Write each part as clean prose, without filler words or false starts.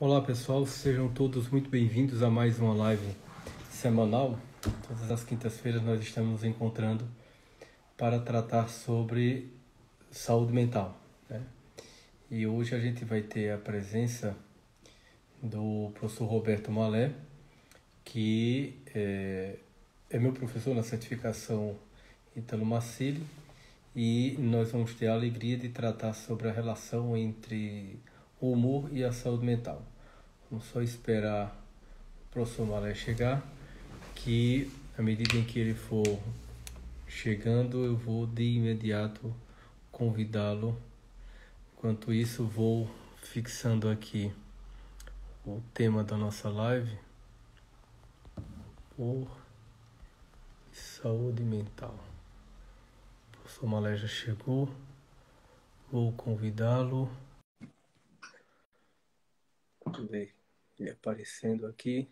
Olá pessoal, sejam todos muito bem-vindos a mais uma live semanal. Todas as quintas-feiras nós estamos nos encontrando para tratar sobre saúde mental, né? E hoje a gente vai ter a presença do professor Roberto Malé, que é meu professor na certificação Ítalo Marcilli, e nós vamos ter a alegria de tratar sobre a relação entre o humor e a saúde mental. Vamos só esperar o professor Malé chegar, que à medida em que ele for chegando, eu vou de imediato convidá-lo. Enquanto isso, vou fixando aqui o tema da nossa live, por saúde mental. O professor Malé já chegou, vou convidá-lo. Vamos ver ele aparecendo aqui.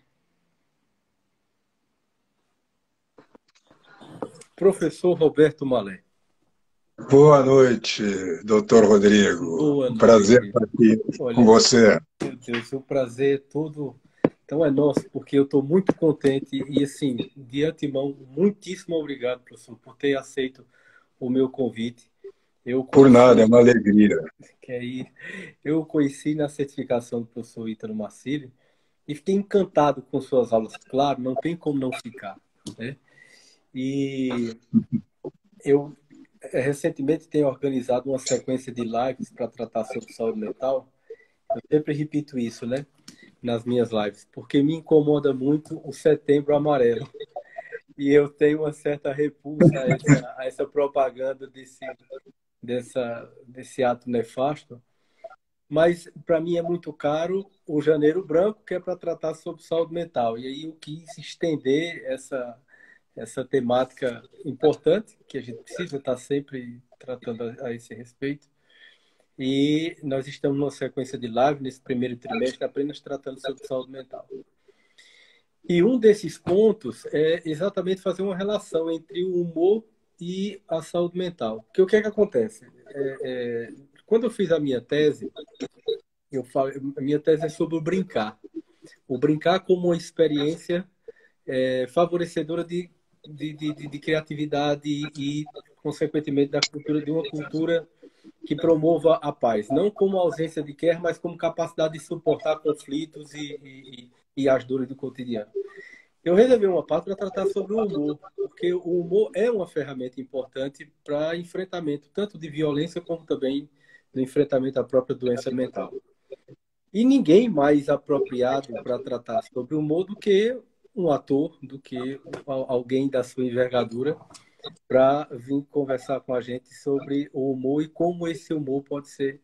Professor Roberto Malé. Boa noite, doutor Rodrigo. Boa Um prazer noite. estar aqui com Olha, você. meu Deus, o prazer é todo. Então é nosso, porque eu estou muito contente e, assim, de antemão, muitíssimo obrigado, professor, por ter aceito o meu convite. Eu Por nada, é conheci, uma alegria. quer ir, eu conheci na certificação do professor Ítalo Marcilli e fiquei encantado com suas aulas. Claro, não tem como não ficar, né? E eu recentemente tenho organizado uma sequência de lives para tratar sobre saúde mental. Eu sempre repito isso, né? Nas minhas lives, porque me incomoda muito o Setembro Amarelo. E eu tenho uma certa repulsa a essa propaganda desse ato nefasto. Mas, para mim, é muito caro o Janeiro Branco, que é para tratar sobre saúde mental. E aí eu quis estender essa temática importante, que a gente precisa estar sempre tratando a esse respeito. E nós estamos numa sequência de live nesse primeiro trimestre, apenas tratando sobre saúde mental. E um desses pontos é exatamente fazer uma relação entre o humor e a saúde mental. Porque o que é que acontece? Quando eu fiz a minha tese, a minha tese é sobre o brincar. O brincar como uma experiência favorecedora de criatividade e, consequentemente, da cultura, de uma cultura que promova a paz. Não como ausência de guerra, mas como capacidade de suportar conflitos e as dores do cotidiano. Eu reservei uma parte para tratar sobre o humor, porque o humor é uma ferramenta importante para enfrentamento tanto de violência como também no enfrentamento da própria doença mental. E ninguém mais apropriado para tratar sobre o humor do que um ator, do que alguém da sua envergadura, para vir conversar com a gente sobre o humor e como esse humor pode ser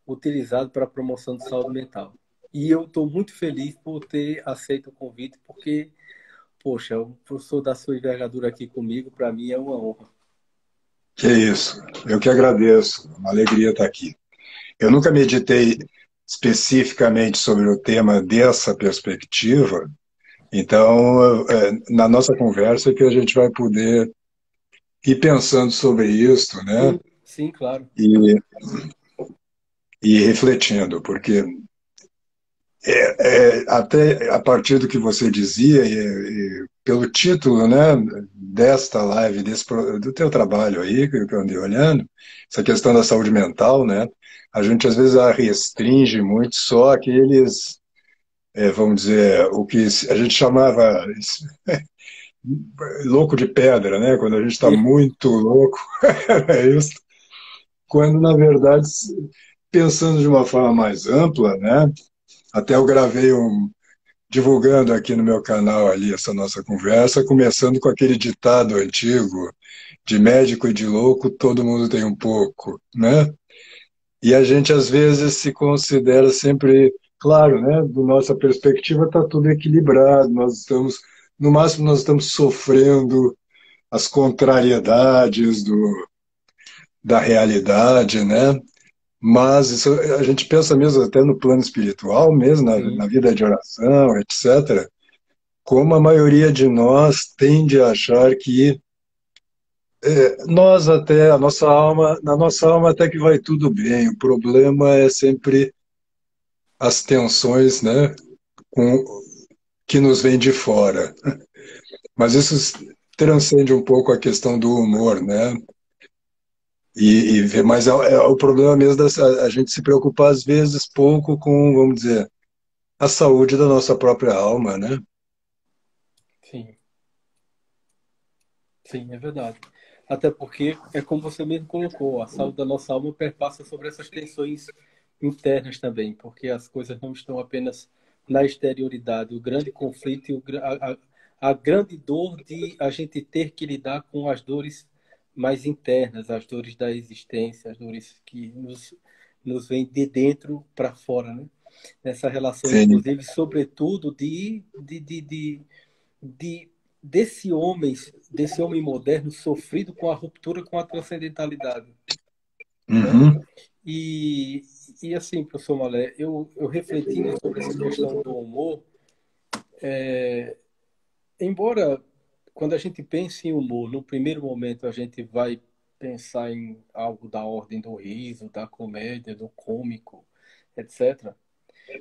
utilizado para a promoção de saúde mental. E eu estou muito feliz por ter aceito o convite, porque poxa, o professor da sua envergadura aqui comigo, para mim é uma honra. Que isso, eu que agradeço, uma alegria estar aqui. Eu nunca meditei especificamente sobre o tema dessa perspectiva, então, na nossa conversa é que a gente vai poder ir pensando sobre isso, né? Sim, sim, claro. E, e refletindo, porque até a partir do que você dizia, e pelo título, né, desta live, do teu trabalho aí, que eu andei olhando, essa questão da saúde mental, né, a gente às vezes a restringe muito só aqueles, vamos dizer, o que a gente chamava louco de pedra, né, quando a gente está Sim, muito louco, é isso, quando na verdade, pensando de uma forma mais ampla, né, até eu gravei divulgando aqui no meu canal ali essa nossa conversa, começando com aquele ditado antigo, de médico e de louco, todo mundo tem um pouco, né? E a gente às vezes se considera sempre, claro, né? Do nossa perspectiva está tudo equilibrado, nós estamos, no máximo nós estamos sofrendo as contrariedades da realidade, né? Mas isso, a gente pensa mesmo até no plano espiritual, mesmo sim, na vida de oração, etc., como a maioria de nós tende a achar que nós até, a nossa alma, na nossa alma até que vai tudo bem, o problema é sempre as tensões, né, com, que nos vêm de fora. Mas isso transcende um pouco a questão do humor, né? Mas é o problema mesmo a gente se preocupar às vezes pouco com, vamos dizer, a saúde da nossa própria alma, né? Sim, sim, é verdade. Até porque é como você mesmo colocou, a saúde da nossa alma perpassa sobre essas tensões internas também, porque as coisas não estão apenas na exterioridade. O grande conflito e a grande dor de a gente ter que lidar com as dores mais internas, as dores da existência, as dores que nos vêm de dentro para fora, né? Nessa relação, Sim, inclusive, sobretudo, de desse homem moderno sofrido com a ruptura com a transcendentalidade, né? uhum, E, e assim, professor Malé, eu refletindo sobre essa questão do humor, embora quando a gente pense em humor, no primeiro momento a gente vai pensar em algo da ordem do riso, da comédia, do cômico, etc.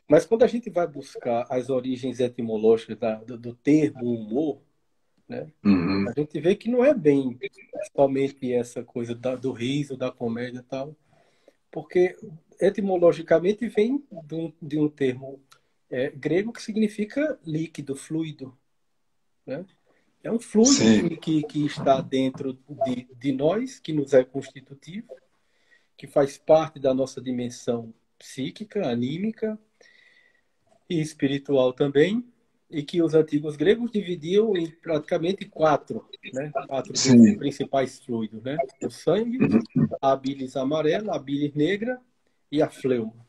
Mas quando a gente vai buscar as origens etimológicas do termo humor, né, a uhum, gente vê que não é bem somente essa coisa do riso, da comédia e tal, porque etimologicamente vem de um termo grego que significa líquido, fluido, né? É um fluido sim, que está dentro de nós, que nos é constitutivo, que faz parte da nossa dimensão psíquica, anímica e espiritual também, e que os antigos gregos dividiam em praticamente quatro, né? Quatro dos sim, principais fluidos, né? O sangue, uhum, a bilis amarela, a bilis negra e a fleuma.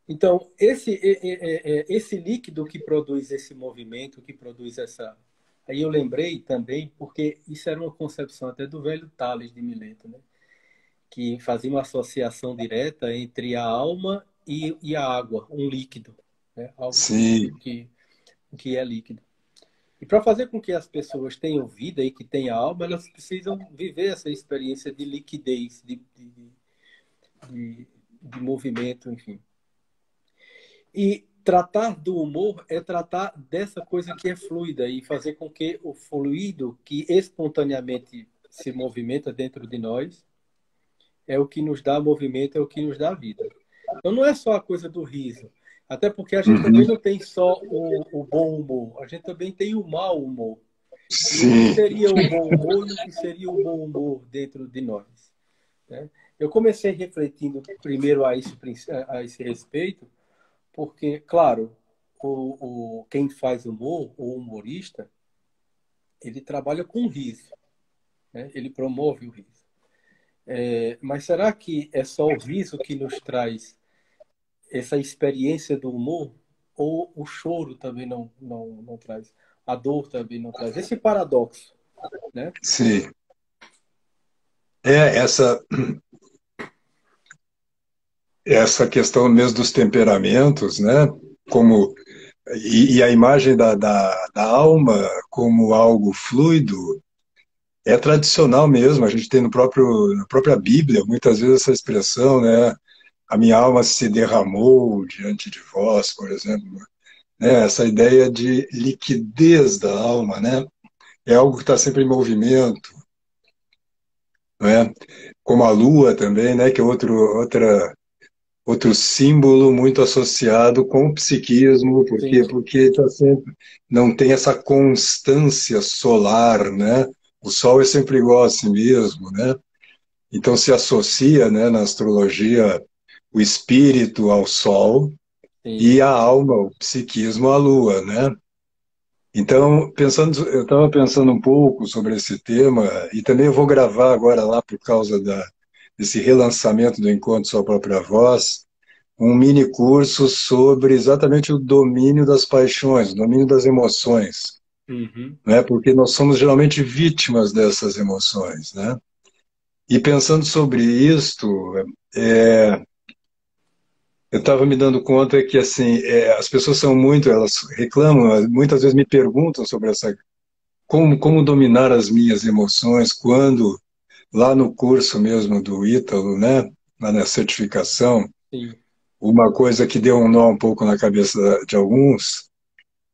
Então, esse líquido que produz esse movimento, que produz essa. Aí eu lembrei também, porque isso era uma concepção até do velho Tales de Mileto, né? Que fazia uma associação direta entre a alma e a água, um líquido, né? Algo sim, que é líquido. E para fazer com que as pessoas tenham vida e que tenham alma, elas precisam viver essa experiência de liquidez, de movimento, enfim. E tratar do humor é tratar dessa coisa que é fluida e fazer com que o fluido que espontaneamente se movimenta dentro de nós é o que nos dá movimento, é o que nos dá vida. Então não é só a coisa do riso, até porque a gente também uhum, não tem só o bom humor, a gente também tem o mau humor. E o que sim, seria o bom humor e o que seria o bom humor dentro de nós, né? Eu comecei refletindo primeiro a esse respeito, porque, claro, quem faz humor, o humorista, ele trabalha com riso, né? Ele promove o riso. Mas será que é só o riso que nos traz essa experiência do humor? Ou o choro também não traz? A dor também não traz? Esse paradoxo, né? sim. É essa questão mesmo dos temperamentos, né? Como e a imagem da alma como algo fluido é tradicional mesmo. A gente tem na própria Bíblia muitas vezes essa expressão, né? A minha alma se derramou diante de vós, por exemplo, né? Essa ideia de liquidez da alma, né? É algo que está sempre em movimento, né? Como a lua também, né? Que é outro símbolo muito associado com o psiquismo, Sim, porque tá sempre, não tem essa constância solar, né? O Sol é sempre igual a si mesmo, né? Então se associa, né, na astrologia, o espírito ao Sol e sim. a alma, o psiquismo à Lua, né? Então, eu estava pensando um pouco sobre esse tema e também eu vou gravar agora lá por causa desse relançamento do Encontro Sua Própria Voz, um mini curso sobre exatamente o domínio das paixões, o domínio das emoções, Uhum. né? Porque nós somos geralmente vítimas dessas emoções, né? E pensando sobre isto, é, eu estava me dando conta que assim as pessoas são muito, elas reclamam, muitas vezes me perguntam sobre essa como dominar as minhas emoções quando lá no curso mesmo do Ítalo, né? Lá na certificação Sim. uma coisa que deu um nó um pouco na cabeça de alguns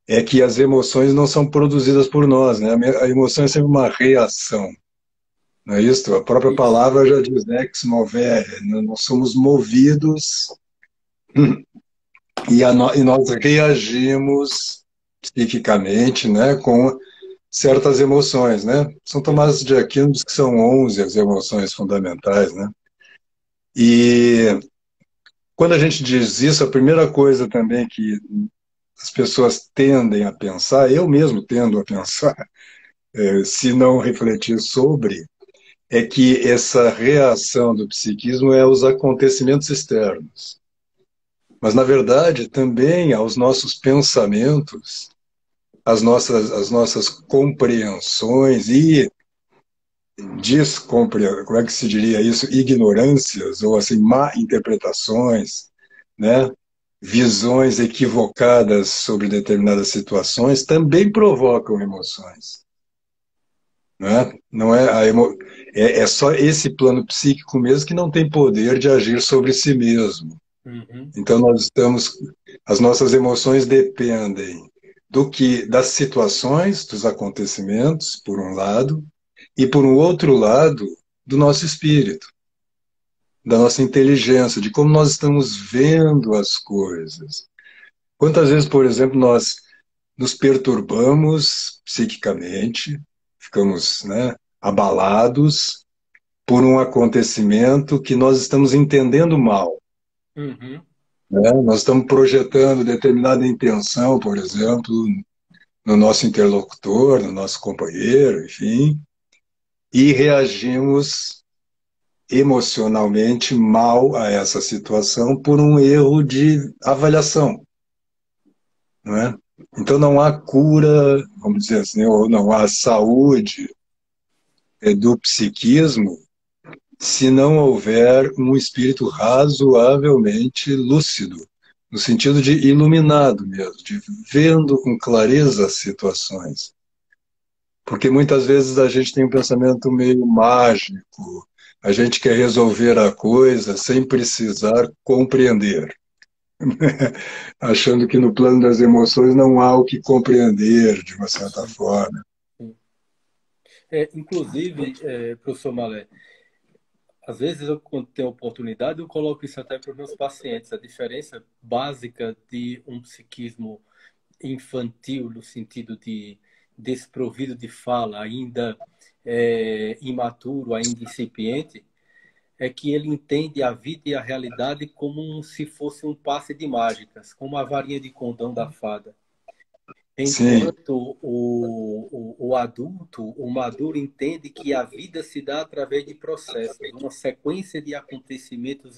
é que as emoções não são produzidas por nós, né? A emoção é sempre uma reação, não é isso? A própria Isso. palavra já diz ex movere, né? Nós somos movidos e nós reagimos psiquicamente, né, com certas emoções, né? São Tomás de Aquino diz que são 11 as emoções fundamentais, né? E quando a gente diz isso, a primeira coisa também que as pessoas tendem a pensar, eu mesmo tendo a pensar, se não refletir sobre, é que essa reação do psiquismo é aos acontecimentos externos. Mas, na verdade, também aos nossos pensamentos, as nossas compreensões e como é que se diria isso? Ignorâncias, ou assim, má interpretações, né? Visões equivocadas sobre determinadas situações também provocam emoções. Né? Não é, é só esse plano psíquico mesmo que não tem poder de agir sobre si mesmo. Uhum. Então as nossas emoções dependem das situações, dos acontecimentos, por um lado, e por um outro lado, do nosso espírito, da nossa inteligência, de como nós estamos vendo as coisas. Quantas vezes, por exemplo, nós nos perturbamos psiquicamente, ficamos, né, abalados por um acontecimento que nós estamos entendendo mal. Uhum. Né? Nós estamos projetando determinada intenção, por exemplo, no nosso interlocutor, no nosso companheiro, enfim, e reagimos emocionalmente mal a essa situação por um erro de avaliação, não é? Então não há cura, vamos dizer assim, ou não há saúde do psiquismo se não houver um espírito razoavelmente lúcido, no sentido de iluminado mesmo, de vendo com clareza as situações. Porque muitas vezes a gente tem um pensamento meio mágico, a gente quer resolver a coisa sem precisar compreender, achando que no plano das emoções não há o que compreender, de uma certa Sim, forma. sim. Inclusive, professor Malé, às vezes eu, quando tenho oportunidade, eu coloco isso até para os meus pacientes, a diferença básica de um psiquismo infantil, no sentido de desprovido de fala, ainda imaturo, ainda incipiente, é que ele entende a vida e a realidade como se fosse um passe de mágicas, como a varinha de condão da fada. Sim, Enquanto o adulto, o maduro, entende que a vida se dá através de processos, uma sequência de acontecimentos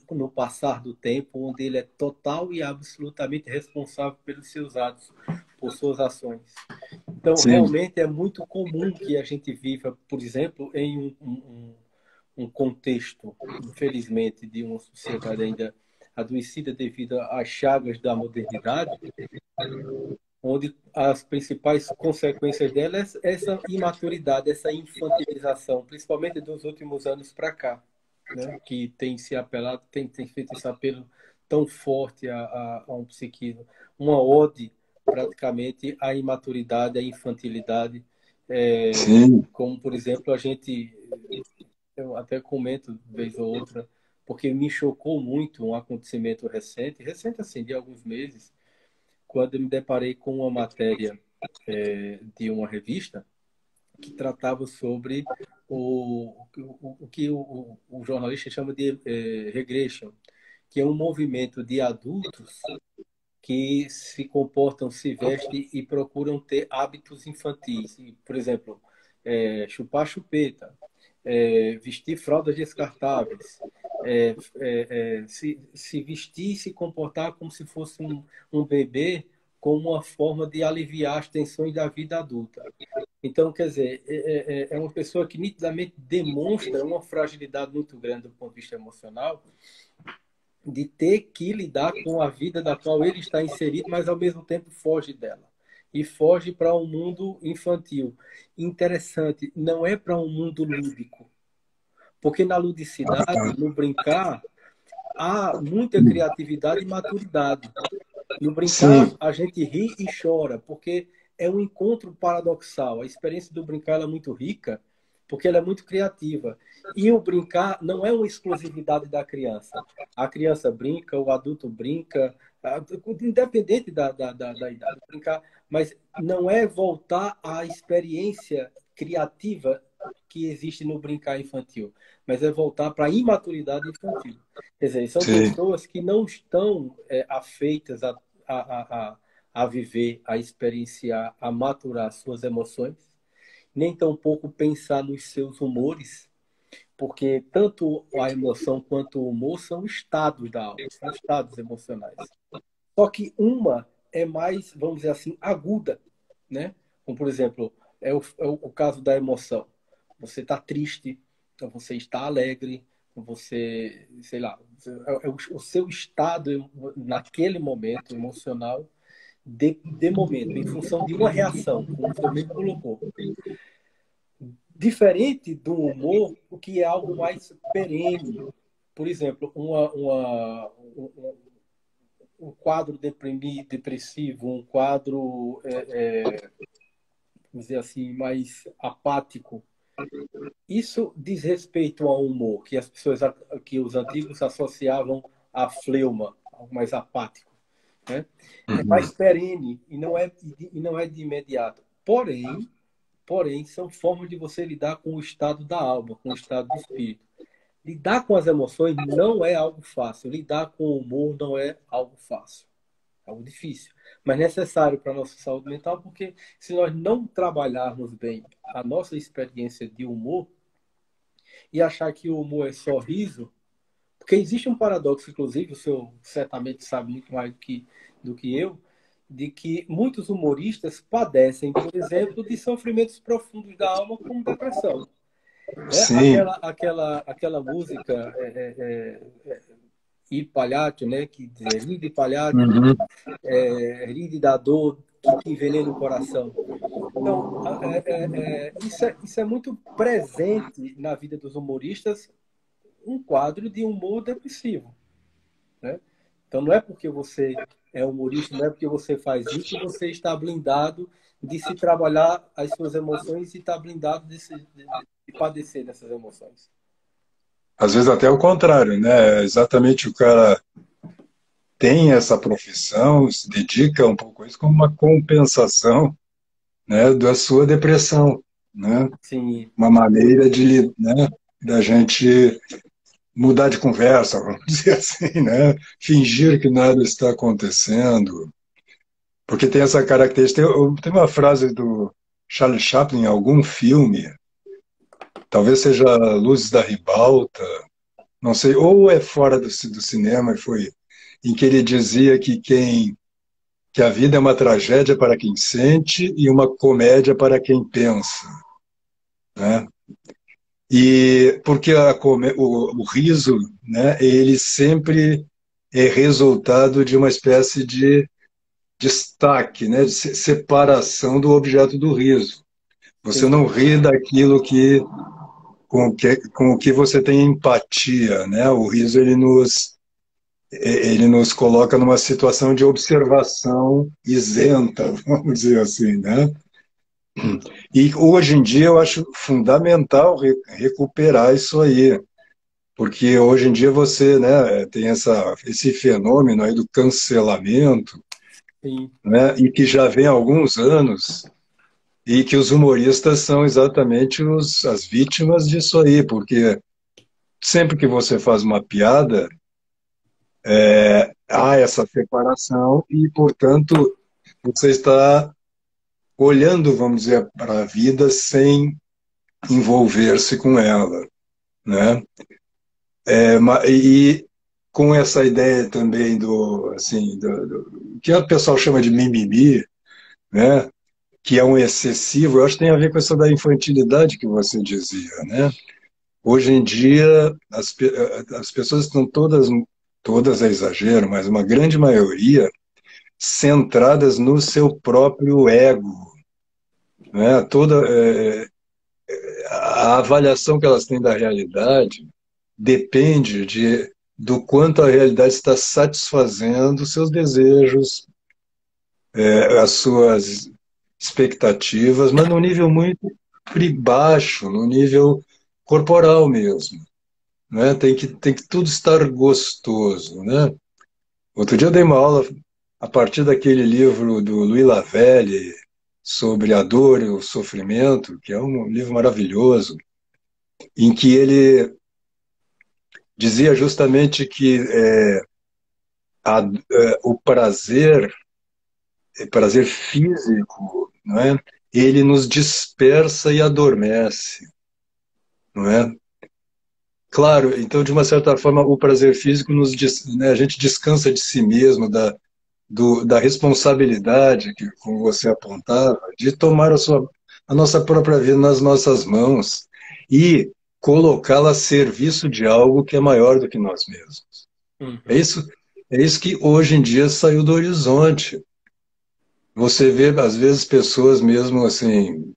no passar do tempo, onde ele é total e absolutamente responsável pelos seus atos, por suas ações. Então, sim, realmente é muito comum que a gente viva, por exemplo, em um contexto, infelizmente, de uma sociedade ainda adoecida devido às chagas da modernidade, onde as principais consequências dela é essa imaturidade, essa infantilização, principalmente dos últimos anos para cá, né? Que tem se apelado, tem feito esse apelo tão forte a um psiquismo, uma ode praticamente à imaturidade, à infantilidade, sim, como por exemplo eu até comento vez ou outra, porque me chocou muito um acontecimento recente, recente assim, de alguns meses, quando eu me deparei com uma matéria de uma revista que tratava sobre o que o jornalista chama de regression, que é um movimento de adultos que se comportam, se vestem e procuram ter hábitos infantis. E, por exemplo, chupar chupeta, vestir fraldas descartáveis, se vestir e se comportar como se fosse um bebê, como uma forma de aliviar as tensões da vida adulta. Então, quer dizer, é uma pessoa que nitidamente demonstra uma fragilidade muito grande do ponto de vista emocional, de ter que lidar com a vida da qual ele está inserido, mas ao mesmo tempo foge dela. E foge para um mundo infantil. Interessante, não é para um mundo lúdico. Porque na ludicidade, no brincar, há muita criatividade e maturidade. No brincar, Sim, a gente ri e chora, porque é um encontro paradoxal. A experiência do brincar ela é muito rica, porque ela é muito criativa. E o brincar não é uma exclusividade da criança. A criança brinca, o adulto brinca, independente da idade, brincar, mas não é voltar à experiência criativa que existe no brincar infantil, mas é voltar para a imaturidade infantil. Quer dizer, são sim. pessoas que não estão afeitas a viver, a experienciar, a maturar suas emoções, nem tampouco pensar nos seus humores, porque tanto a emoção quanto o humor são estados da alma, são estados emocionais. Só que uma é mais, vamos dizer assim, aguda, né? Como, por exemplo, é o caso da emoção. Você está triste, então você está alegre, você, sei lá, o seu estado naquele momento emocional de momento, em função de uma reação, como você mesmo colocou. Diferente do humor, o que é algo mais perene. Por exemplo, um quadro depressivo, um quadro, vamos dizer assim, mais apático. Isso diz respeito ao humor, que as pessoas, que os antigos associavam a fleuma, algo mais apático, né? É mais Uhum. perene e não é de imediato. Porém, são formas de você lidar com o estado da alma, com o estado do espírito. Lidar com as emoções não é algo fácil. Lidar com o humor não é algo fácil. É algo difícil. Mas necessário para a nossa saúde mental, porque se nós não trabalharmos bem a nossa experiência de humor e achar que o humor é só riso, porque existe um paradoxo, inclusive, o senhor certamente sabe muito mais do que eu, de que muitos humoristas padecem, por exemplo, de sofrimentos profundos da alma, como depressão. Né? Sim. Aquela música Il Palhaço, né? Que diz, ride palhaço, Uhum. ride da dor que te envenena o coração. Então, isso é muito presente na vida dos humoristas, um quadro de humor depressivo. Né? Então, não é porque você é humorista, não é porque você faz isso que você está blindado de se trabalhar as suas emoções e está blindado de padecer dessas emoções. Às vezes até o contrário, né? Exatamente o cara tem essa profissão, se dedica um pouco a isso como uma compensação, né, da sua depressão, né? Sim, Uma maneira de, né, da gente mudar de conversa, vamos dizer assim, né? Fingir que nada está acontecendo, porque tem essa característica. Tem uma frase do Charlie Chaplin em algum filme, talvez seja Luzes da Ribalta, não sei, ou é fora do cinema, e foi em que ele dizia que a vida é uma tragédia para quem sente e uma comédia para quem pensa, né? E porque o riso, né, ele sempre é resultado de uma espécie de destaque, né, de separação do objeto do riso. Você sim, não ri daquilo com o que você tem empatia, né? O riso ele nos coloca numa situação de observação isenta, vamos dizer assim, né? E hoje em dia eu acho fundamental recuperar isso aí, porque hoje em dia você, né, tem esse fenômeno aí do cancelamento, sim. né, e que já vem há alguns anos, e que os humoristas são exatamente as vítimas disso aí, porque sempre que você faz uma piada, há essa separação e, portanto, você está olhando, vamos dizer, para a vida sem envolver-se com ela, né? E com essa ideia também do, assim, que o pessoal chama de mimimi, né? Que é um excessivo, eu acho que tem a ver com essa da infantilidade que você dizia, né? Hoje em dia, as pessoas estão todas é exagero, mas uma grande maioria centradas no seu próprio ego, né? A avaliação que elas têm da realidade depende do quanto a realidade está satisfazendo seus desejos, as suas expectativas, mas num nível muito baixo, no nível corporal mesmo, né? Tem que tudo estar gostoso, né? Outro dia eu dei uma aula a partir daquele livro do Louis Lavelle sobre a dor e o sofrimento, que é um livro maravilhoso, em que ele dizia justamente que o prazer físico, não é? Ele nos dispersa e adormece, não é? Claro, então, de uma certa forma, o prazer físico né, a gente descansa de si mesmo, da responsabilidade que, como você apontava, de tomar a nossa própria vida nas nossas mãos e colocá-la a serviço de algo que é maior do que nós mesmos. É Uhum. isso, é isso que hoje em dia saiu do horizonte. Você vê, às vezes, pessoas mesmo assim,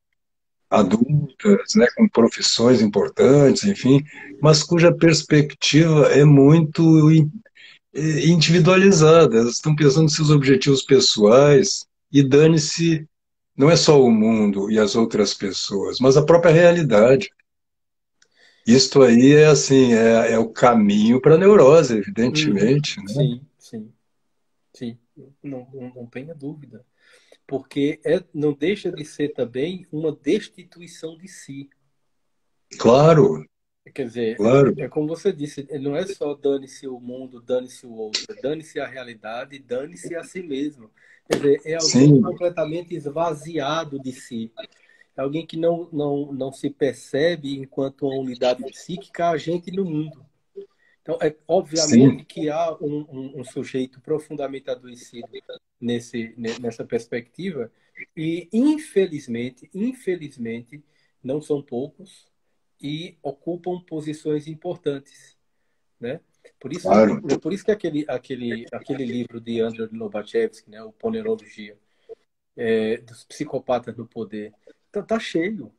adultas, né, com profissões importantes, enfim, mas cuja perspectiva é muito individualizada. Elas estão pensando nos seus objetivos pessoais e dane-se, não é só o mundo e as outras pessoas, mas a própria realidade. Isto aí é assim, é o caminho para a neurose, Uhum. evidentemente, né? Sim, sim, sim. Não tenha dúvida. Porque não deixa de ser também uma destituição de si. Claro, Quer dizer, claro. como você disse, não é só dane-se o mundo, dane-se o outro, dane-se a realidade, dane-se a si mesmo. Quer dizer, é alguém Sim, completamente esvaziado de si. É alguém que não se percebe enquanto uma unidade psíquica agente no mundo. Então, obviamente sim, que há um sujeito profundamente adoecido nessa perspectiva, e infelizmente, não são poucos e ocupam posições importantes, né? claro. Por isso que aquele livro de Andrei Lobachevsky, né, o Ponerologia, dos psicopatas no poder, tá cheio.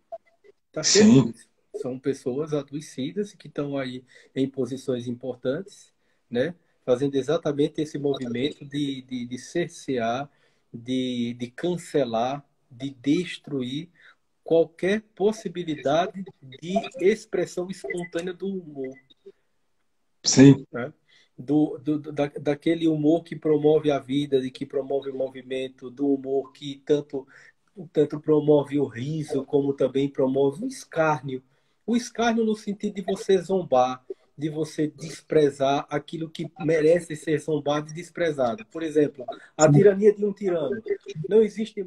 Tá cheio Sim, disso. São pessoas adoecidas que estão aí em posições importantes, né? Fazendo exatamente esse movimento de cercear, de cancelar, de destruir qualquer possibilidade de expressão espontânea do humor, sim, né? Daquele humor que promove a vida, de que promove o movimento, do humor que tanto promove o riso, como também promove o escárnio. O escárnio no sentido de você zombar, de você desprezar aquilo que merece ser zombado e desprezado. Por exemplo, a sim, tirania de um tirano. Não existe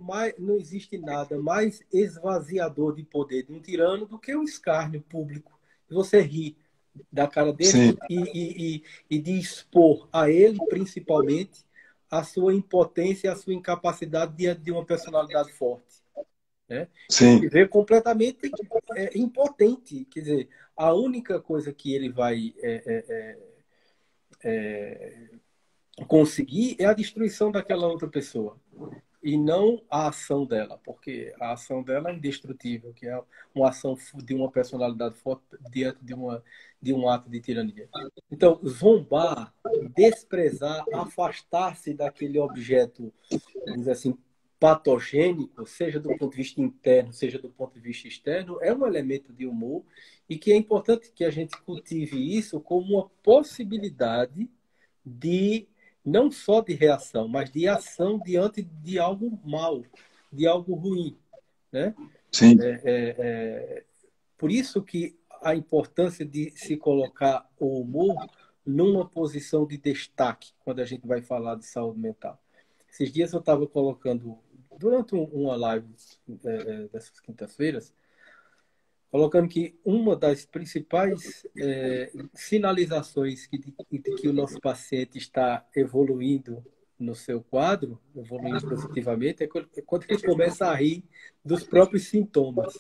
nada mais esvaziador de poder de um tirano do que o escárnio público. Você ri da cara dele sim, e de expor a ele, principalmente, a sua impotência e a sua incapacidade diante de uma personalidade forte. Né? Ele se sim, vê completamente impotente. Quer dizer, a única coisa que ele vai conseguir é a destruição daquela outra pessoa e não a ação dela, porque a ação dela é indestrutível, que é uma ação de uma personalidade forte diante de um ato de tirania. Então, zombar, desprezar, afastar-se daquele objeto, vamos dizer assim, patogênico, seja do ponto de vista interno, seja do ponto de vista externo, é um elemento de humor e que é importante que a gente cultive isso como uma possibilidade de não só de reação, mas de ação diante de algo mal, de algo ruim, né? sim, Por isso que a importância de se colocar o humor numa posição de destaque quando a gente vai falar de saúde mental. Esses dias eu estava colocando, durante uma live dessas quintas-feiras, colocando que uma das principais sinalizações de que o nosso paciente está evoluindo no seu quadro, evoluindo positivamente, é quando ele começa a rir dos próprios sintomas.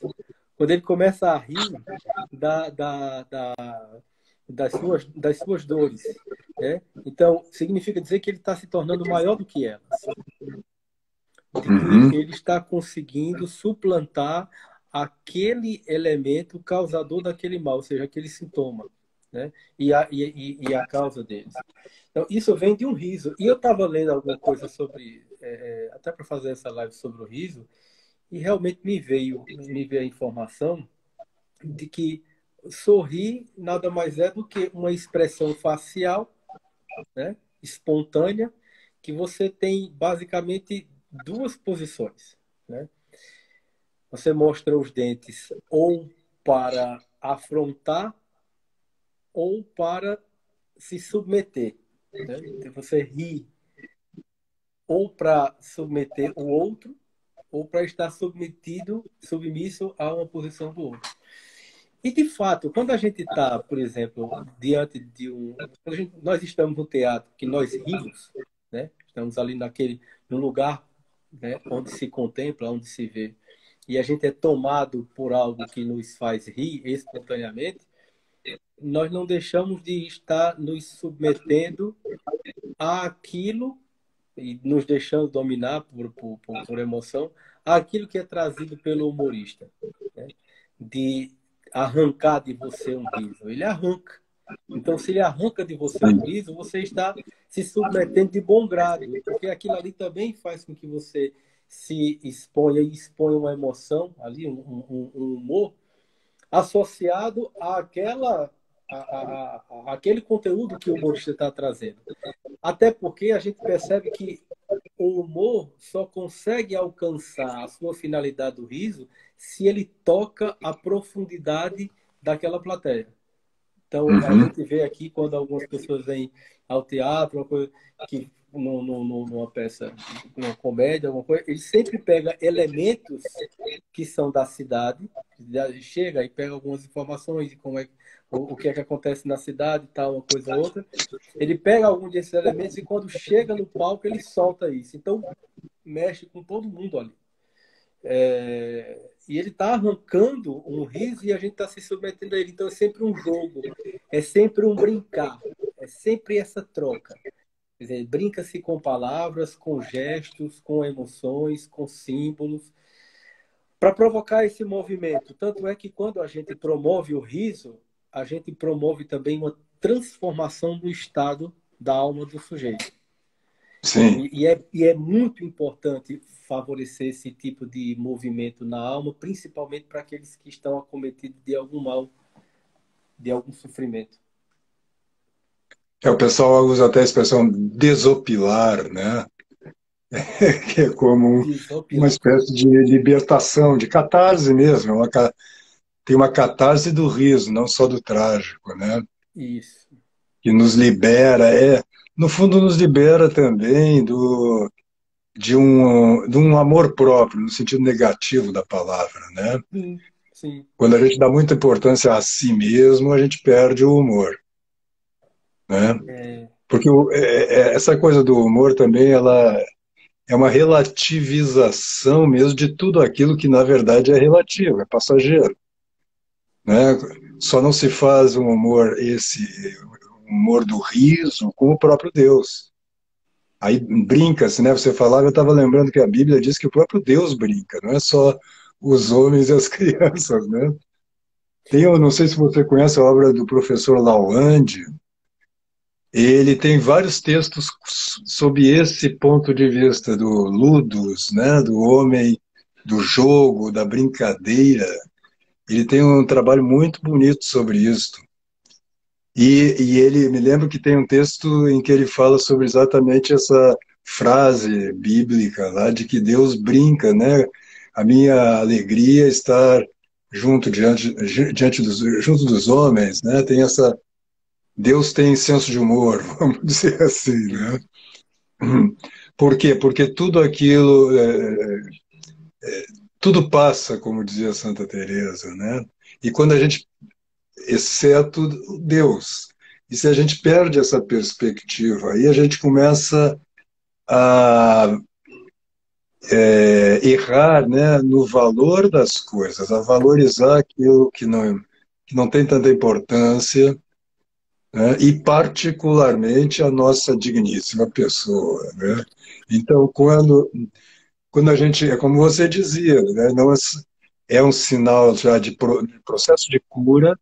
Quando ele começa a rir da, da, da, das suas dores. Né? Então, significa dizer que ele está se tornando maior do que elas, de que uhum, ele está conseguindo suplantar aquele elemento causador daquele mal, ou seja, aquele sintoma. né? E a causa deles. Então, isso vem de um riso. E eu estava lendo alguma coisa sobre, até para fazer essa live sobre o riso, e realmente me veio a informação de que sorrir nada mais é do que uma expressão facial, né, espontânea, que você tem basicamente duas posições, né? Você mostra os dentes ou para afrontar ou para se submeter, né? Então, você ri ou para submeter o outro ou para estar submisso a uma posição do outro. E, de fato, quando a gente está, por exemplo, diante de um... nós estamos no teatro, que nós rimos, né? Estamos ali no lugar, né, onde se contempla, onde se vê, e a gente é tomado por algo que nos faz rir espontaneamente, nós não deixamos de estar nos submetendo àquilo e nos deixando dominar por emoção, àquilo que é trazido pelo humorista, né? De arrancar de você um riso. Ele arranca. Então, se ele arranca de você um riso, você está se submetendo de bom grado, porque aquilo ali também faz com que você se exponha e exponha uma emoção ali, um humor, associado àquele conteúdo que o humorista está trazendo. Até porque a gente percebe que o humor só consegue alcançar a sua finalidade do riso se ele toca a profundidade daquela plateia. Então, a gente vê aqui quando algumas pessoas vêm ao teatro, uma coisa que numa peça, numa comédia, alguma coisa, ele sempre pega elementos que são da cidade, chega e pega algumas informações de como é o que é que acontece na cidade, tal, uma coisa ou outra. Ele pega algum desses elementos e quando chega no palco ele solta isso. Então mexe com todo mundo ali. E ele está arrancando um riso e a gente está se submetendo a ele. Então é sempre um jogo, é sempre um brincar, é sempre essa troca. Quer dizer, brinca-se com palavras, com gestos, com emoções, com símbolos, para provocar esse movimento. Tanto é que quando a gente promove o riso, a gente promove também uma transformação do estado da alma do sujeito. Sim. E é muito importante favorecer esse tipo de movimento na alma, principalmente para aqueles que estão acometidos de algum mal, de algum sofrimento. O pessoal usa até a expressão desopilar, né? Que é como uma Desopilar. espécie de libertação, de catarse mesmo. Tem uma catarse do riso, não só do trágico, né? Isso. Que nos libera, no fundo nos libera também de um amor próprio, no sentido negativo da palavra, né? Sim. Quando a gente dá muita importância a si mesmo, a gente perde o humor, né? Porque essa coisa do humor também, ela é uma relativização mesmo de tudo aquilo que na verdade é relativo, é passageiro, né? Só não se faz um humor, esse humor do riso, com o próprio Deus. Aí brinca-se, né? Você falava, eu estava lembrando que a Bíblia diz que o próprio Deus brinca, não é só os homens e as crianças, né? Eu não sei se você conhece a obra do professor Lalande, ele tem vários textos sob esse ponto de vista do ludus, né? Do homem, do jogo, da brincadeira. Ele tem um trabalho muito bonito sobre isso. E ele, me lembro que tem um texto em que ele fala sobre exatamente essa frase bíblica lá de que Deus brinca, né? A minha alegria é estar junto dos homens, né? Tem essa Deus tem senso de humor, vamos dizer assim, né? Por quê? Porque tudo aquilo, tudo passa, como dizia Santa Teresa, né? E quando a gente, exceto Deus, e se a gente perde essa perspectiva, aí a gente começa a errar, né, no valor das coisas, a valorizar aquilo que não tem tanta importância, né, e particularmente a nossa digníssima pessoa, né? Então, quando a gente, é como você dizia, né, não é um sinal já de processo de cura,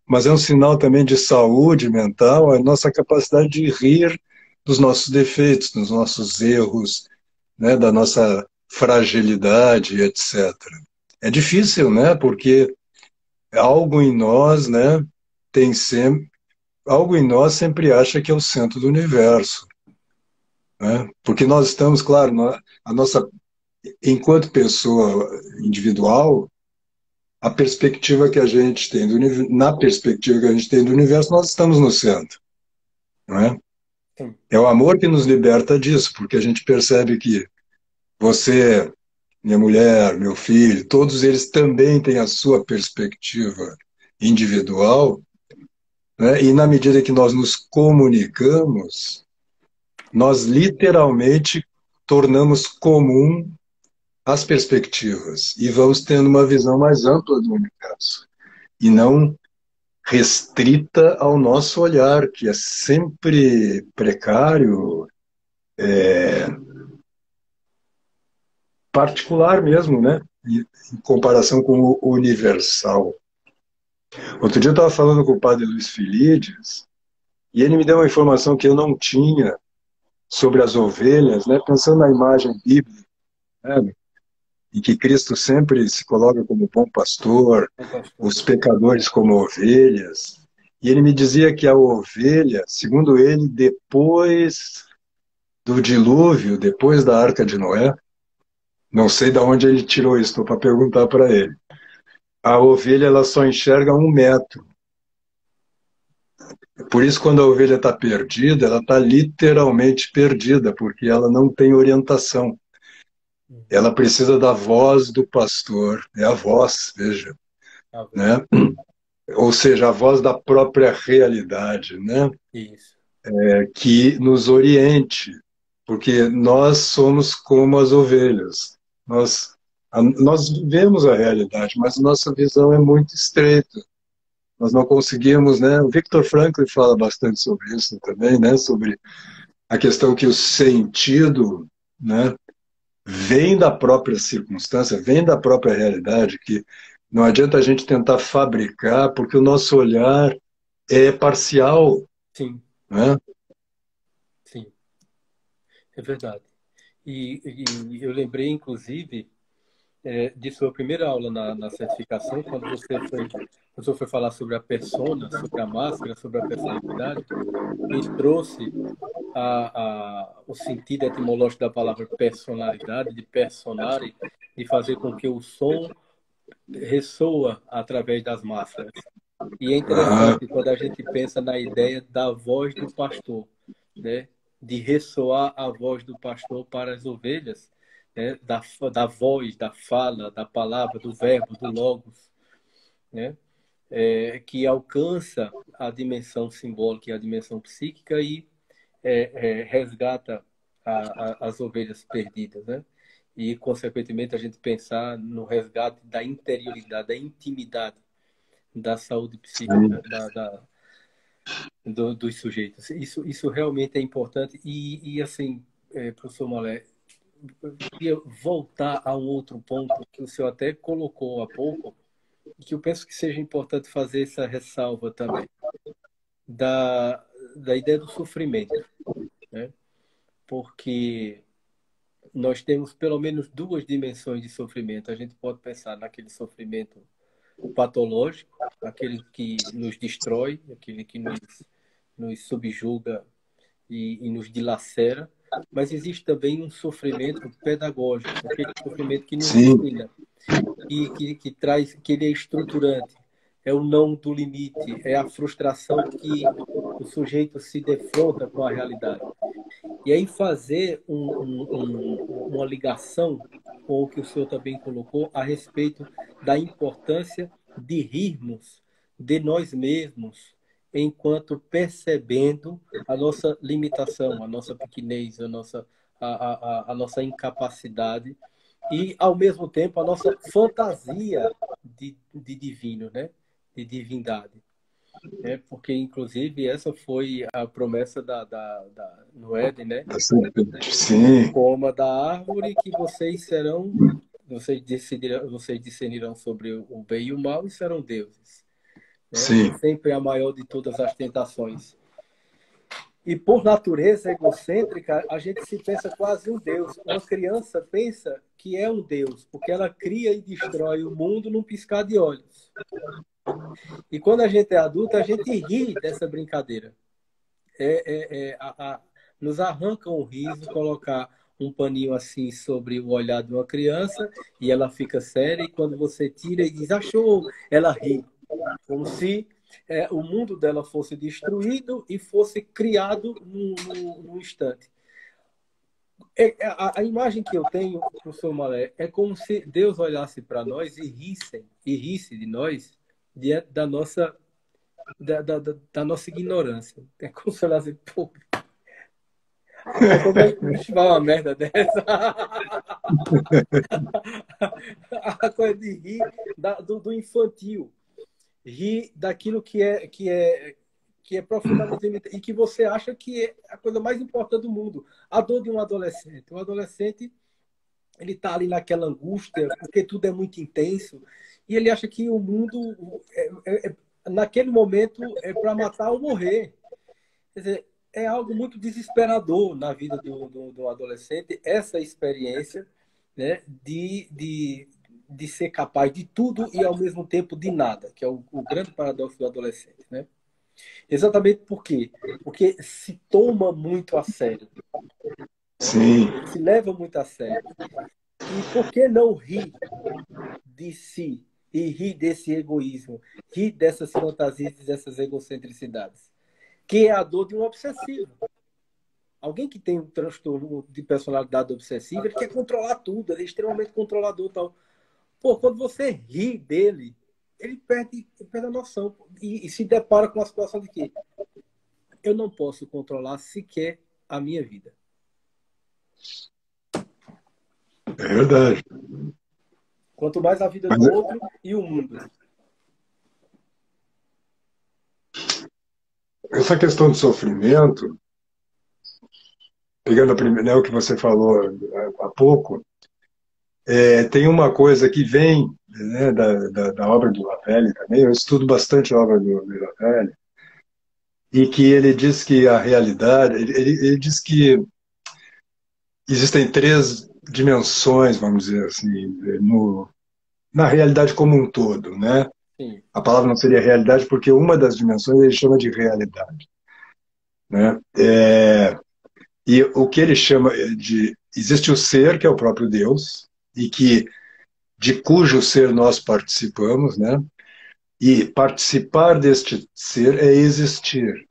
mas é um sinal também de saúde mental, a nossa capacidade de rir dos nossos defeitos, dos nossos erros, né, da nossa fragilidade, etc. É difícil, né, porque algo em nós, né, tem sempre, algo em nós sempre acha que é o centro do universo, né? Porque nós estamos, claro, a nossa, enquanto pessoa individual, a perspectiva que a gente tem na perspectiva que a gente tem do universo, nós estamos no centro, não é? Sim. É o amor que nos liberta disso, porque a gente percebe que você, minha mulher, meu filho, todos eles também têm a sua perspectiva individual, né? E na medida que nós nos comunicamos, nós literalmente tornamos comum as perspectivas e vamos tendo uma visão mais ampla do universo e não restrita ao nosso olhar, que é sempre precário, particular mesmo, né? Em comparação com o universal. Outro dia eu estava falando com o padre Luiz Filides e ele me deu uma informação que eu não tinha sobre as ovelhas, né? Pensando na imagem bíblica, né? Em que Cristo sempre se coloca como bom pastor, Bom, pastor. os pecadores como ovelhas. E ele me dizia que a ovelha, segundo ele, depois do dilúvio, depois da Arca de Noé, não sei de onde ele tirou isso, estou para perguntar para ele. A ovelha ela só enxerga 1 metro. Por isso, quando a ovelha está perdida, ela está literalmente perdida, porque ela não tem orientação. Uhum. Ela precisa da voz do pastor, é a voz, veja, Tá vendo? né? Ou seja, a voz da própria realidade, né? Isso. Que nos oriente, porque nós somos como as ovelhas. Nós vemos a realidade, mas nossa visão é muito estreita. Nós não conseguimos, né? O Viktor Frankl fala bastante sobre isso também, né? Sobre a questão que o sentido, né, vem da própria circunstância, vem da própria realidade, que não adianta a gente tentar fabricar, porque o nosso olhar é parcial, Sim, né? sim, é verdade. E eu lembrei, inclusive, de sua primeira aula na certificação, quando você foi falar sobre a persona, sobre a máscara, sobre a personalidade, e trouxe o sentido etimológico da palavra personalidade, de personare, de fazer com que o som ressoa através das máscaras. E é Ah, interessante quando a gente pensa na ideia da voz do pastor, né? De ressoar a voz do pastor para as ovelhas, né? Da voz, da fala, da palavra, do verbo, do logos, né? Que alcança a dimensão simbólica e a dimensão psíquica e resgata as ovelhas perdidas, né? E, consequentemente, a gente pensar no resgate da interioridade, da intimidade, da saúde sim, psíquica dos sujeitos. Isso realmente é importante. E assim, professor Malé, eu queria voltar a um outro ponto que o senhor até colocou há pouco, e que eu penso que seja importante fazer essa ressalva também, da, da ideia do sofrimento, né? Porque nós temos pelo menos duas dimensões de sofrimento. A gente pode pensar naquele sofrimento patológico, aquele que nos destrói, aquele que nos subjuga e nos dilacera, mas existe também um sofrimento pedagógico, aquele sofrimento que nos sim, ensina, que traz, que ele é estruturante, é o não do limite, é a frustração que o sujeito se defronta com a realidade. E aí fazer uma ligação com o que o senhor também colocou a respeito da importância de rirmos de nós mesmos, enquanto percebendo a nossa limitação, a nossa pequenez, a nossa incapacidade e, ao mesmo tempo, a nossa fantasia de divino, né? De divindade. Porque, inclusive, essa foi a promessa no Éden, né? Não sim, coma da árvore que vocês discernirão sobre o bem e o mal e serão deuses. né? Sim. Sempre a maior de todas as tentações. E por natureza egocêntrica, a gente se pensa quase um Deus. Uma criança pensa que é um Deus, porque ela cria e destrói o mundo num piscar de olhos. E quando a gente é adulto, a gente ri dessa brincadeira. Nos arranca um riso colocar um paninho assim sobre o olhar de uma criança e ela fica séria, e quando você tira e diz, achou, ela ri. Como se o mundo dela fosse destruído e fosse criado num instante. A imagem que eu tenho, professor Malé, é como se Deus olhasse para nós e risse de nós diante da nossa ignorância. É como se ela dissesse, pô, como é que o bicho vai uma merda dessa? A coisa de rir do infantil. Rir daquilo que é profundamente e que você acha que é a coisa mais importante do mundo. A dor de um adolescente. O adolescente, ele está ali naquela angústia, porque tudo é muito intenso, e ele acha que o mundo, naquele momento, é para matar ou morrer. Quer dizer, é algo muito desesperador na vida do adolescente, essa experiência, né, de ser capaz de tudo e, ao mesmo tempo, de nada, que é o grande paradoxo do adolescente, né? Exatamente por quê? Porque se toma muito a sério. Sim. Se leva muito a sério. E por que não rir de si e rir desse egoísmo, rir dessas fantasias e dessas egocentricidades? Que é a dor de um obsessivo. Alguém que tem um transtorno de personalidade obsessiva, ele quer controlar tudo, ele é extremamente controlador e tal. Pô, quando você ri dele, ele perde a noção e se depara com a situação de que eu não posso controlar sequer a minha vida. É verdade. Quanto mais a vida Mas do outro e o mundo. essa questão do sofrimento, pegando a primeira, né, o que você falou há pouco, tem uma coisa que vem, né, da obra do Ravelli também. Eu estudo bastante a obra do Ravelli, e que ele diz que a realidade, ele diz que existem três dimensões, vamos dizer assim, na realidade como um todo, né? Sim. A palavra não seria realidade porque uma das dimensões ele chama de realidade, né? E o que ele chama de... Existe o ser, que é o próprio Deus, e que de cujo ser nós participamos, né? E participar deste ser é existir.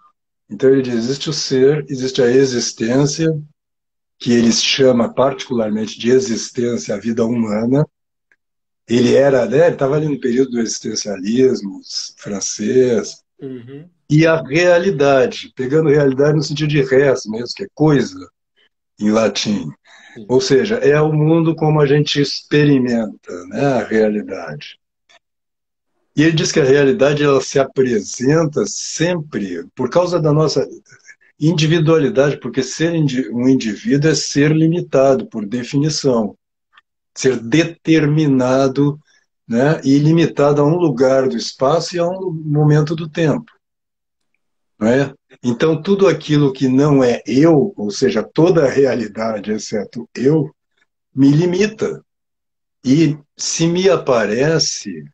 Então ele diz, existe o ser, existe a existência, que ele chama particularmente de existência, a vida humana. Ele era, né, ele estava ali no período do existencialismo francês, Uhum. e a realidade, pegando realidade no sentido de res mesmo, que é coisa, em latim. Sim. Ou seja, é o mundo como a gente experimenta, né, a realidade. E ele diz que a realidade ela se apresenta sempre por causa da nossa individualidade, porque ser um indivíduo é ser limitado, por definição. Ser determinado, né, e limitado a um lugar do espaço e a um momento do tempo. Não é? Então, tudo aquilo que não é eu, ou seja, toda a realidade, exceto eu, me limita. E se me aparece,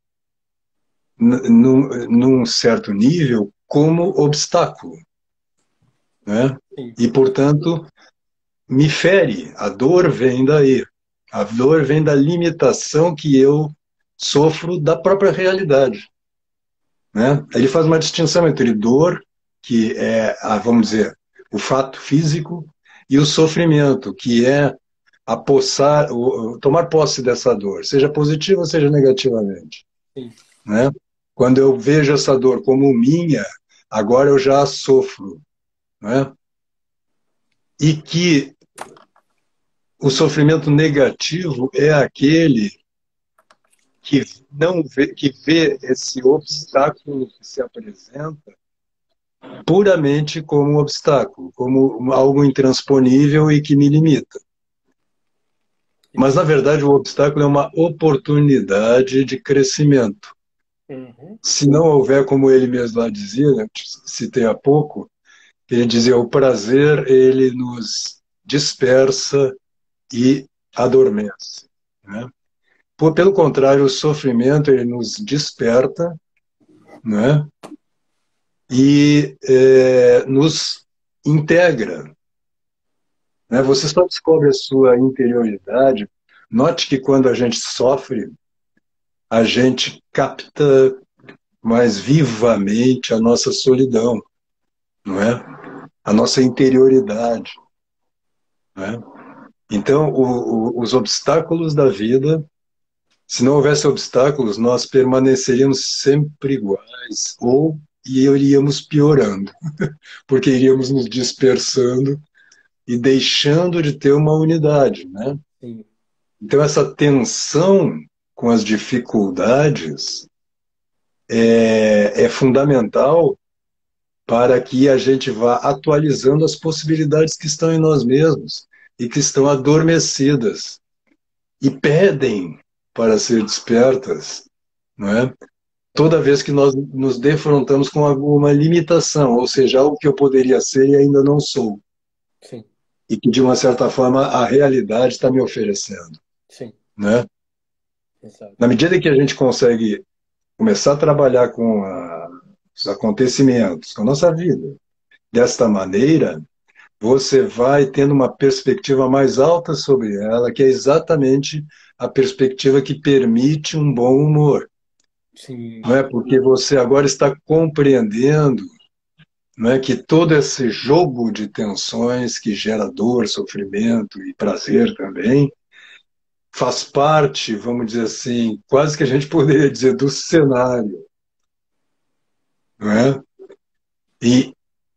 num certo nível, como obstáculo. Né? Sim. E, portanto, me fere. A dor vem daí. A dor vem da limitação que eu sofro da própria realidade. Né? Ele faz uma distinção entre dor, que é, vamos dizer, o fato físico, e o sofrimento, que é tomar posse dessa dor, seja positiva ou seja negativamente. Sim. Né? Quando eu vejo essa dor como minha, agora eu já a sofro. Né? E que o sofrimento negativo é aquele que não vê, que vê esse obstáculo que se apresenta puramente como um obstáculo, como algo intransponível e que me limita. Mas, na verdade, o obstáculo é uma oportunidade de crescimento. Uhum. Se não houver, como ele mesmo lá dizia, né, citei há pouco, ele dizia, o prazer, ele nos dispersa e adormece, né? Pelo contrário, o sofrimento, ele nos desperta, né? E nos integra, né? Você só descobre a sua interioridade. Note que quando a gente sofre, a gente capta mais vivamente a nossa solidão, não é? A nossa interioridade, né? Então, os obstáculos da vida, se não houvesse obstáculos, nós permaneceríamos sempre iguais ou iríamos piorando, porque iríamos nos dispersando e deixando de ter uma unidade, né? Sim. Então, essa tensão com as dificuldades é fundamental para que a gente vá atualizando as possibilidades que estão em nós mesmos e que estão adormecidas e pedem para ser despertas, não é? Toda vez que nós nos defrontamos com alguma limitação, ou seja, algo que eu poderia ser e ainda não sou, Sim. e que de uma certa forma a realidade está me oferecendo, Sim. né? Exato. Na medida que a gente consegue começar a trabalhar com os acontecimentos, com a nossa vida, desta maneira, você vai tendo uma perspectiva mais alta sobre ela, que é exatamente a perspectiva que permite um bom humor. Sim. Não é? Porque você agora está compreendendo, não é, que todo esse jogo de tensões que gera dor, sofrimento e prazer também, faz parte, vamos dizer assim, quase que a gente poderia dizer, do cenário. Não é? E,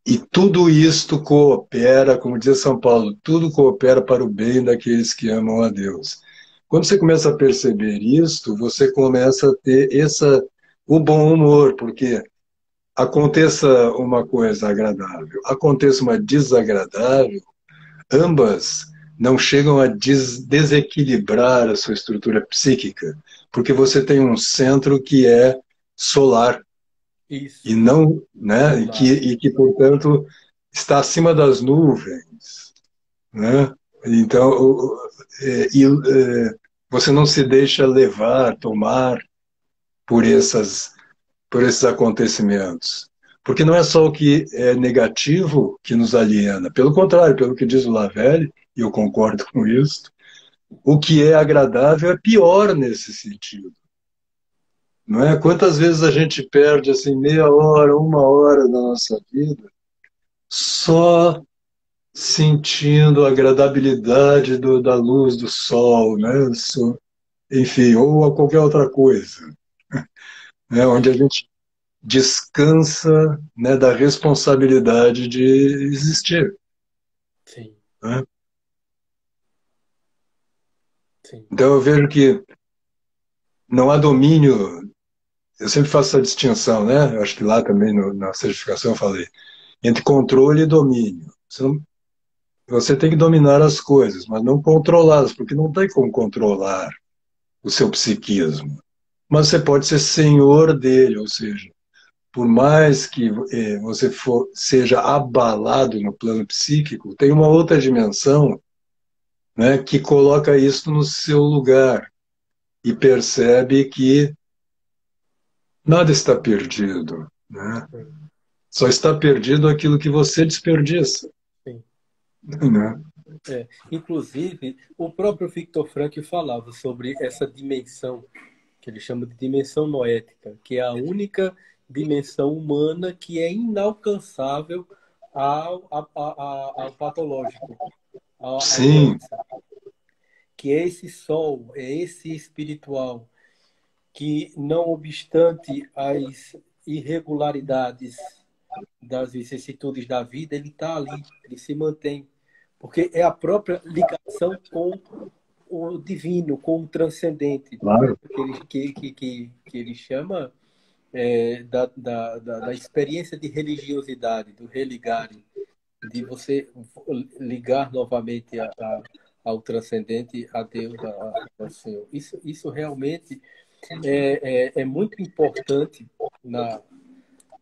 e tudo isto coopera, como diz São Paulo, tudo coopera para o bem daqueles que amam a Deus. Quando você começa a perceber isto, você começa a ter o bom humor, porque aconteça uma coisa agradável, aconteça uma desagradável, ambas não chegam a desequilibrar a sua estrutura psíquica, porque você tem um centro que é solar e Isso. não, né, Solar. e que portanto está acima das nuvens, né? Então, você não se deixa levar, tomar por por esses acontecimentos. Porque não é só o que é negativo que nos aliena, pelo contrário, pelo que diz o Lavelle, e eu concordo com isso, o que é agradável é pior nesse sentido. Não é? Quantas vezes a gente perde assim meia hora, uma hora da nossa vida só sentindo a agradabilidade da luz do sol, né? Enfim, ou a qualquer outra coisa, né? Onde a gente descansa, né, da responsabilidade de existir, Sim. né? Sim. Então eu vejo que não há domínio, eu sempre faço essa distinção, né? Eu acho que lá também na certificação eu falei, entre controle e domínio. Você tem que dominar as coisas, mas não controlá-las, porque não tem como controlar o seu psiquismo. Mas você pode ser senhor dele, ou seja, por mais que você seja abalado no plano psíquico, tem uma outra dimensão, né, que coloca isso no seu lugar e percebe que nada está perdido, né? Sim. Só está perdido aquilo que você desperdiça, Sim. né? É. Inclusive, o próprio Viktor Frankl falava sobre essa dimensão que ele chama de dimensão noética, que é a única dimensão humana que é inalcançável ao patológico, à Sim, doença. Que é esse sol, é esse espiritual, que não obstante as irregularidades das vicissitudes da vida, ele está ali, ele se mantém. Porque é a própria ligação com o divino, com o transcendente, claro. que ele chama da experiência de religiosidade, do religare, de você ligar novamente ao transcendente, a Deus, ao Senhor. Isso realmente. é muito importante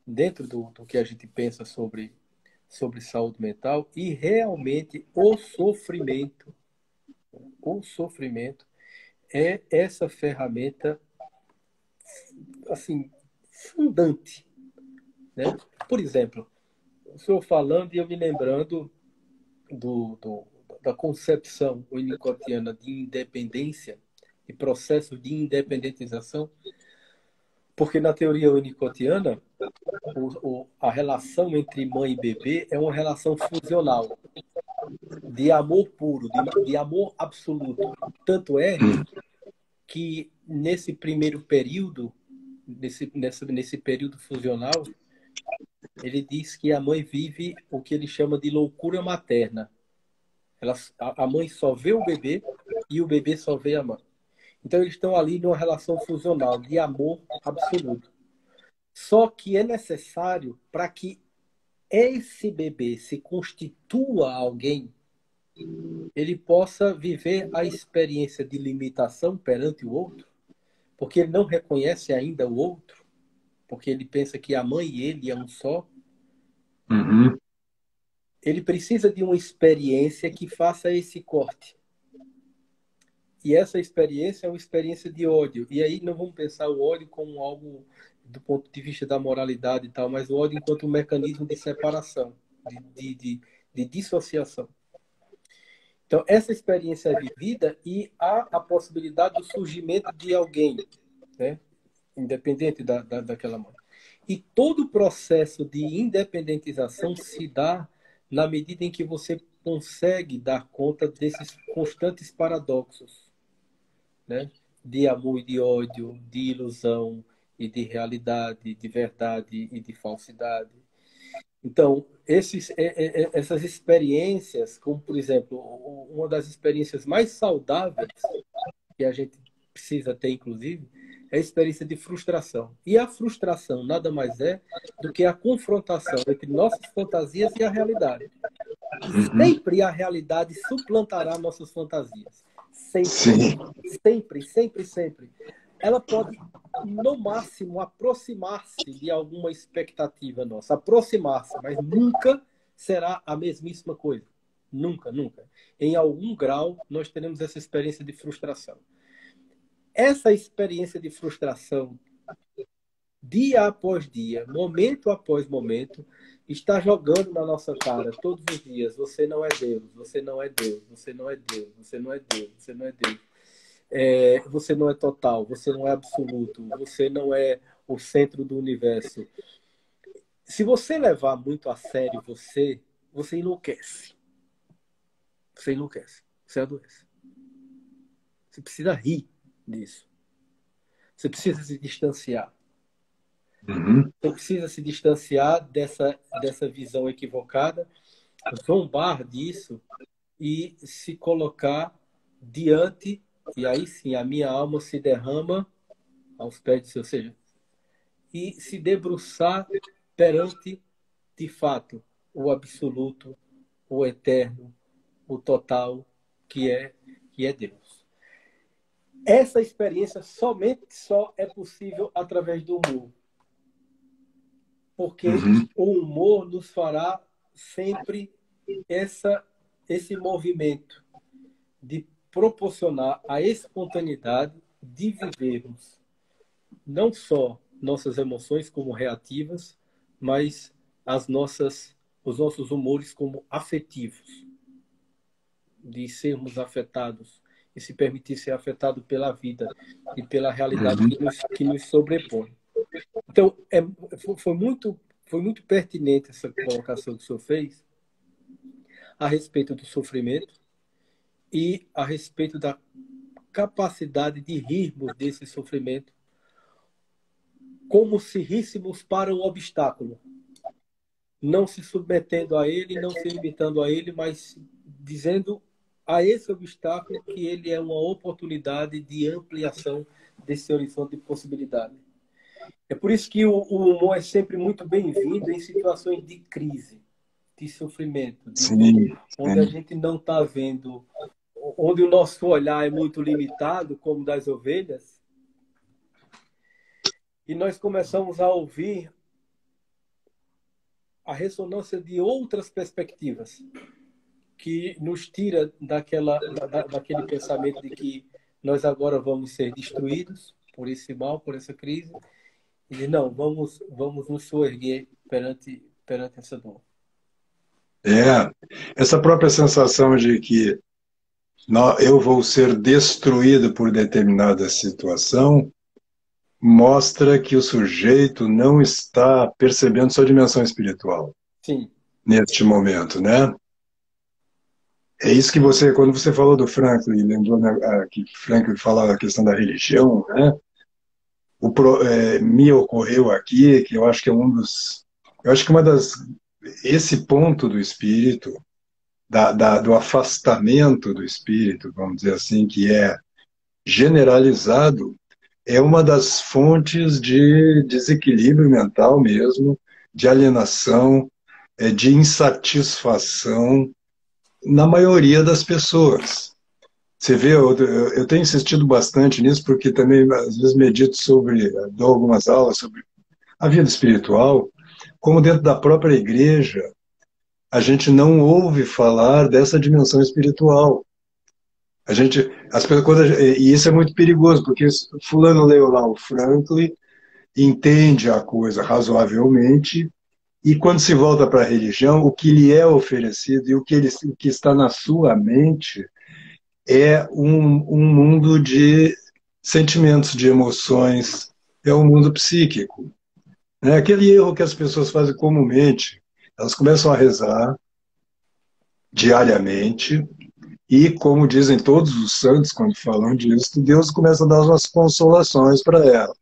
dentro do que a gente pensa sobre saúde mental, e realmente o sofrimento é essa ferramenta assim fundante, né? Por exemplo, o senhor falando e eu me lembrando do, da concepção winnicottiana de independência e processo de independentização, porque na teoria winnicottiana a relação entre mãe e bebê é uma relação funcional, de amor puro, de amor absoluto. Tanto é que nesse primeiro período, nesse período fusional, ele diz que a mãe vive o que ele chama de loucura materna. A mãe só vê o bebê e o bebê só vê a mãe. Então eles estão ali numa relação fusional de amor absoluto. Só que é necessário para que esse bebê se constitua alguém, ele possa viver a experiência de limitação perante o outro, porque ele não reconhece ainda o outro, porque ele pensa que a mãe e ele é um só. Uhum. Ele precisa de uma experiência que faça esse corte. E essa experiência é uma experiência de ódio. E aí não vamos pensar o ódio como algo do ponto de vista da moralidade e tal, mas o ódio enquanto um mecanismo de separação, de dissociação. Então, essa experiência é vivida e há a possibilidade do surgimento de alguém, né? Independente daquela mãe. E todo o processo de independentização se dá na medida em que você consegue dar conta desses constantes paradoxos, né? De amor e de ódio, de ilusão e de realidade, de verdade e de falsidade. Então, essas experiências, como por exemplo, uma das experiências mais saudáveis que a gente precisa ter, inclusive, é a experiência de frustração. E a frustração nada mais é do que a confrontação entre nossas fantasias e a realidade. E Uhum. sempre a realidade suplantará nossas fantasias. Sempre. Sim. Sempre, sempre, sempre. Ela pode, no máximo, aproximar-se de alguma expectativa nossa. Aproximar-se, mas nunca será a mesmíssima coisa. Nunca, nunca. Em algum grau, nós teremos essa experiência de frustração. Essa experiência de frustração, dia após dia, momento após momento, está jogando na nossa cara todos os dias: você não é Deus, você não é Deus, você não é Deus, você não é Deus, você não é Deus. Você não é total, você não é absoluto, você não é o centro do universo. Se você levar muito a sério você enlouquece. Você enlouquece, você adoece. Você precisa rir disso. Você precisa se distanciar. Uhum. Você precisa se distanciar dessa visão equivocada, zombar disso e se colocar diante, e aí sim a minha alma se derrama aos pés de seu, ou seja, e se debruçar perante, de fato, o absoluto, o eterno, o total, que é Deus. Essa experiência só é possível através do humor, porque Uhum. o humor nos fará sempre esse movimento de proporcionar a espontaneidade de vivermos não só nossas emoções como reativas, mas os nossos humores como afetivos, de sermos afetados e se permitir ser afetado pela vida e pela realidade Uhum. que nos sobrepõe. Então, foi muito pertinente essa colocação que o senhor fez a respeito do sofrimento e a respeito da capacidade de rirmos desse sofrimento como se ríssemos para o obstáculo, não se submetendo a ele, não se limitando a ele, mas dizendo a esse obstáculo que ele é uma oportunidade de ampliação desse horizonte de possibilidade. É por isso que o humor é sempre muito bem-vindo em situações de crise, de sofrimento, Sim, onde a sim. gente não está vendo, onde o nosso olhar é muito limitado, como das ovelhas, e nós começamos a ouvir a ressonância de outras perspectivas que nos tira daquele pensamento de que nós agora vamos ser destruídos por esse mal, por essa crise, e diz, não, vamos nos soerguer perante essa dor. Essa própria sensação de que eu vou ser destruído por determinada situação mostra que o sujeito não está percebendo sua dimensão espiritual. Sim. Neste momento, né? É isso que quando você falou do Franklin, lembrou, né, que Franklin falava a questão da religião, né? Me ocorreu aqui que eu acho que eu acho que esse ponto do espírito, do afastamento do espírito, vamos dizer assim, que é generalizado, é uma das fontes de desequilíbrio mental mesmo, de alienação, de insatisfação na maioria das pessoas. Você vê, eu tenho insistido bastante nisso, porque também às vezes medito dou algumas aulas sobre a vida espiritual, como dentro da própria igreja, a gente não ouve falar dessa dimensão espiritual. E isso é muito perigoso, porque fulano leu lá o Franklin, entende a coisa razoavelmente, e quando se volta para a religião, o que lhe é oferecido e o que está na sua mente é um mundo de sentimentos, de emoções, é um mundo psíquico. É aquele erro que as pessoas fazem comumente. Elas começam a rezar diariamente e, como dizem todos os santos quando falam disso, Deus começa a dar umas consolações para ela.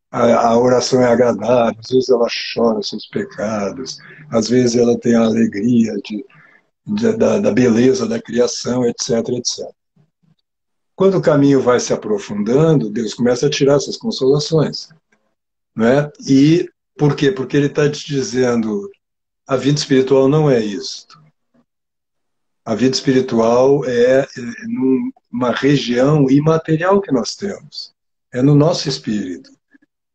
A oração é agradável, às vezes ela chora seus pecados, às vezes ela tem a alegria da beleza da criação, etc, etc. Quando o caminho vai se aprofundando, Deus começa a tirar essas consolações. Né? E por quê? Porque ele está te dizendo, a vida espiritual não é isto. A vida espiritual é numa região imaterial que nós temos. É no nosso espírito.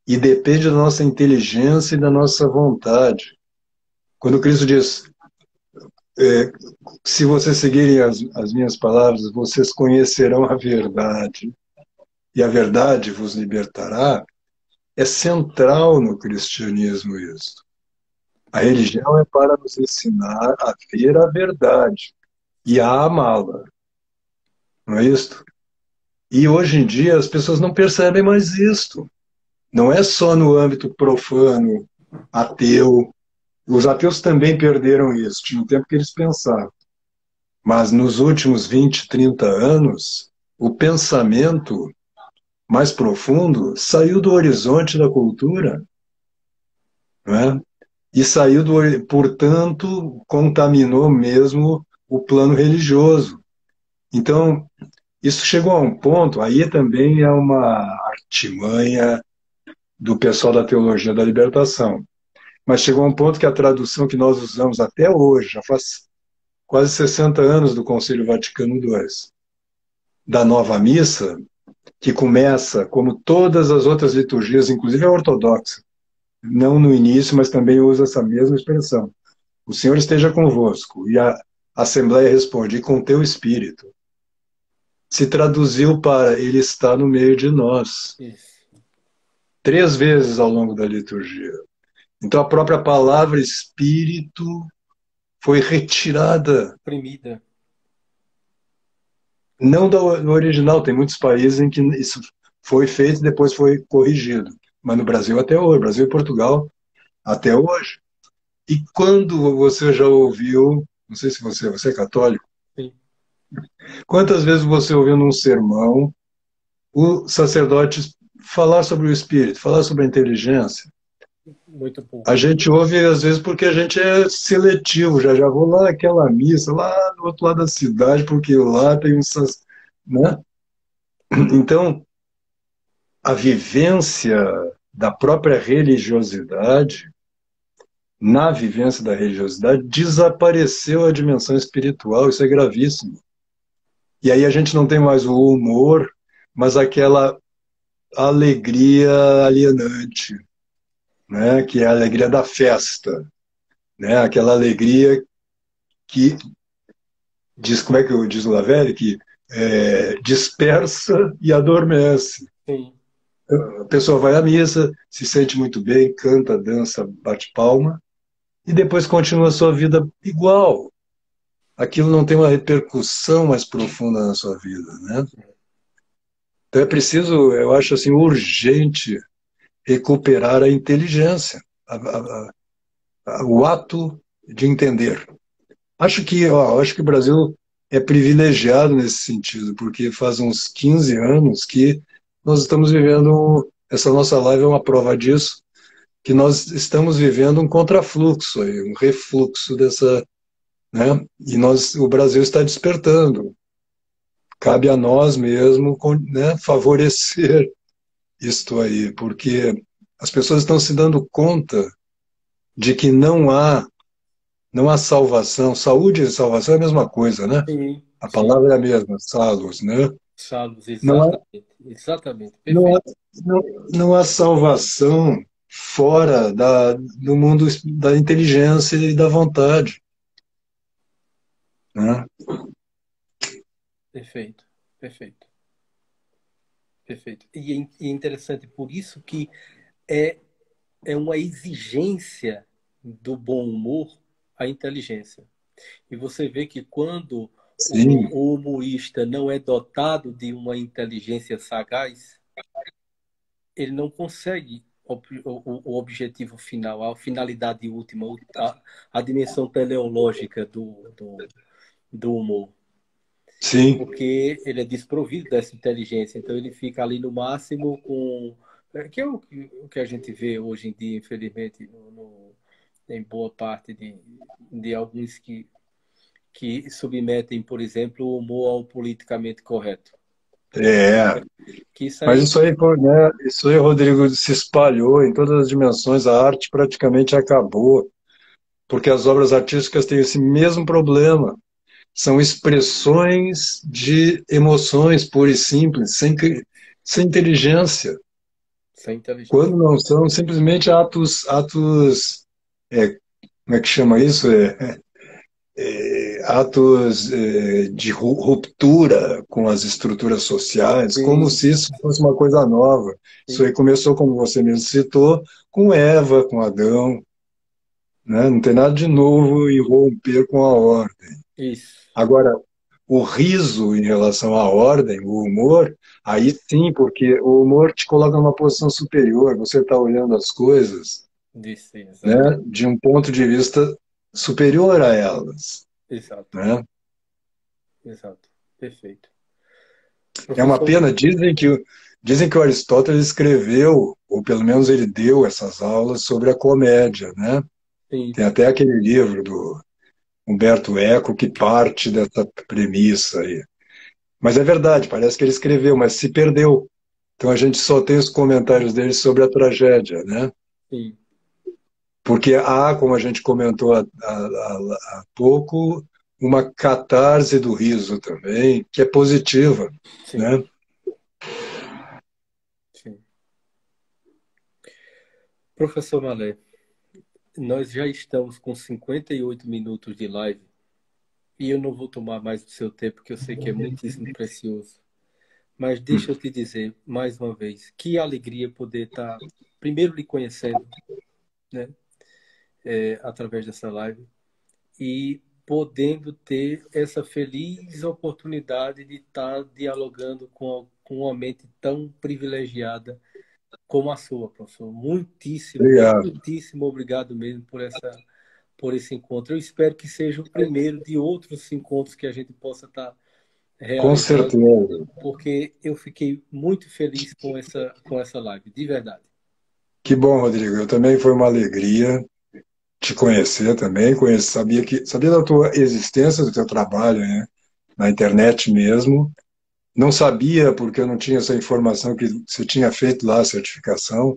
E depende da nossa inteligência e da nossa vontade. Quando Cristo diz, se vocês seguirem as minhas palavras, vocês conhecerão a verdade, e a verdade vos libertará, é central no cristianismo isso. A religião é para nos ensinar a ver a verdade e a amá-la. Não é isto? E hoje em dia as pessoas não percebem mais isto. Não é só no âmbito profano, ateu. Os ateus também perderam isso. Tinha um tempo que eles pensavam. Mas nos últimos 20, 30 anos, o pensamento mais profundo saiu do horizonte da cultura, não é? E saiu portanto, contaminou mesmo o plano religioso. Então, isso chegou a um ponto, aí também é uma artimanha do pessoal da teologia da libertação. Mas chegou a um ponto que a tradução que nós usamos até hoje, já faz quase 60 anos do Concílio Vaticano II, da nova missa, que começa, como todas as outras liturgias, inclusive a ortodoxa, não no início, mas também usa essa mesma expressão. O Senhor esteja convosco. E a Assembleia responde, e com teu espírito. Se traduziu para, ele está no meio de nós. Isso. 3 vezes ao longo da liturgia. Então a própria palavra espírito foi retirada. Oprimida. Não do original, tem muitos países em que isso foi feito e depois foi corrigido. Mas no Brasil até hoje, Brasil e Portugal até hoje. E quando você já ouviu, não sei se você é católico, Sim. Quantas vezes você ouviu num sermão o sacerdote falar sobre o espírito, falar sobre a inteligência? Muito pouco. A gente ouve às vezes porque a gente é seletivo, já vou lá naquela missa, lá no outro lado da cidade, porque lá tem um... Né? Então, a vivência da própria religiosidade, na vivência da religiosidade, desapareceu a dimensão espiritual, isso é gravíssimo. E aí a gente não tem mais o humor, mas aquela alegria alienante, né? Que é a alegria da festa, né? Aquela alegria que diz, como é que diz o Lavelle, que dispersa e adormece. Sim, A pessoa vai à missa, se sente muito bem, canta, dança, bate palma, e depois continua a sua vida igual. Aquilo não tem uma repercussão mais profunda na sua vida, né? Então é preciso, eu acho assim, urgente recuperar a inteligência, o ato de entender. Acho que o Brasil é privilegiado nesse sentido, porque faz uns 15 anos que nós estamos vivendo, essa nossa live é uma prova disso, que nós estamos vivendo um contrafluxo aí, um refluxo dessa, né? E o Brasil está despertando. Cabe a nós mesmo, né, favorecer isto aí, porque as pessoas estão se dando conta de que não há salvação. Saúde e salvação é a mesma coisa, né? sim, A sim. palavra é a mesma, salus, né? Salvos, Não há, exatamente. Exatamente. não há, Perfeito. não, não há salvação fora do mundo da inteligência e da vontade, né? Perfeito. Perfeito. Perfeito. E é interessante por isso que é, é uma exigência do bom humor a inteligência. E você vê que quando Sim, o humorista não é dotado de uma inteligência sagaz, ele não consegue o objetivo final, a finalidade última, a dimensão teleológica do humor. sim. Porque ele é desprovido dessa inteligência, então ele fica ali no máximo com. Que é o que a gente vê hoje em dia, infelizmente, em boa parte de alguns que submetem, por exemplo, o humor ao politicamente correto. É, Que isso mas aí. isso aí, pô, né? Isso aí, Rodrigo, se espalhou em todas as dimensões. A arte praticamente acabou, porque as obras artísticas têm esse mesmo problema. São expressões de emoções puras e simples, sem inteligência. Sem inteligência. Quando não são simplesmente atos, como é que chama isso? Atos de ruptura com as estruturas sociais, como Sim, se isso fosse uma coisa nova. Isso sim. aí começou, como você mesmo citou, com Eva, com Adão, né? Não tem nada de novo em romper com a ordem. Isso. Agora, o riso em relação à ordem, o humor, aí sim, porque o humor te coloca numa posição superior, você está olhando as coisas, Disse, né, exato. de um ponto de vista superior a elas, Exato. né? Exato. Perfeito. É uma Professor, pena, dizem que o Aristóteles escreveu, ou pelo menos ele deu essas aulas sobre a comédia, né? sim. Tem até aquele livro do Humberto Eco que parte dessa premissa aí. Mas é verdade, parece que ele escreveu, mas se perdeu. Então a gente só tem os comentários dele sobre a tragédia, né? Sim. Porque há, como a gente comentou há pouco, uma catarse do riso também, que é positiva, Sim. né? Sim. Professor Malé, nós já estamos com 58 minutos de live e eu não vou tomar mais do seu tempo, porque eu sei que é muitíssimo precioso. Mas deixa eu te dizer mais uma vez, que alegria poder estar primeiro lhe conhecendo, né, através dessa live e podendo ter essa feliz oportunidade de estar dialogando com uma mente tão privilegiada como a sua, professor. Muitíssimo, Obrigado. muitíssimo obrigado mesmo por esse encontro. Eu espero que seja o primeiro de outros encontros que a gente possa estar Com realizando, certeza. porque eu fiquei muito feliz com essa live, de verdade. Que bom, Rodrigo. Eu também foi uma alegria te conhecer também. Sabia da tua existência, do teu trabalho, né? Na internet mesmo. Não sabia, porque eu não tinha essa informação que você tinha feito lá a certificação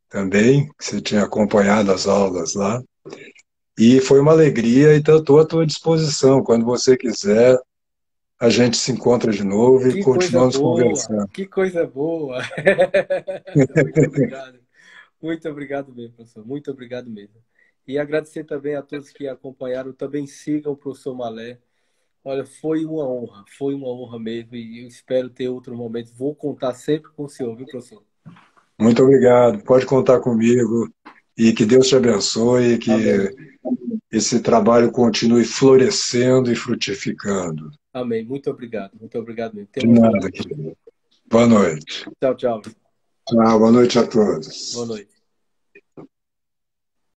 também, que você tinha acompanhado as aulas lá. E foi uma alegria, então estou à tua disposição. Quando você quiser, a gente se encontra de novo e Que coisa continuamos boa, conversando. que coisa boa. Obrigado. Muito obrigado mesmo, professor. Muito obrigado mesmo. E agradecer também a todos que acompanharam. Também sigam o professor Malé. Olha, foi uma honra mesmo. E eu espero ter outro momento. Vou contar sempre com o senhor, viu, professor? Muito obrigado. Pode contar comigo e que Deus te abençoe e que Amém. esse trabalho continue florescendo e frutificando. Amém. Muito obrigado. Muito obrigado mesmo. Tenha De uma boa nada, noite. querido. Boa noite. Tchau, tchau. Tchau, boa noite a Boa todos. noite.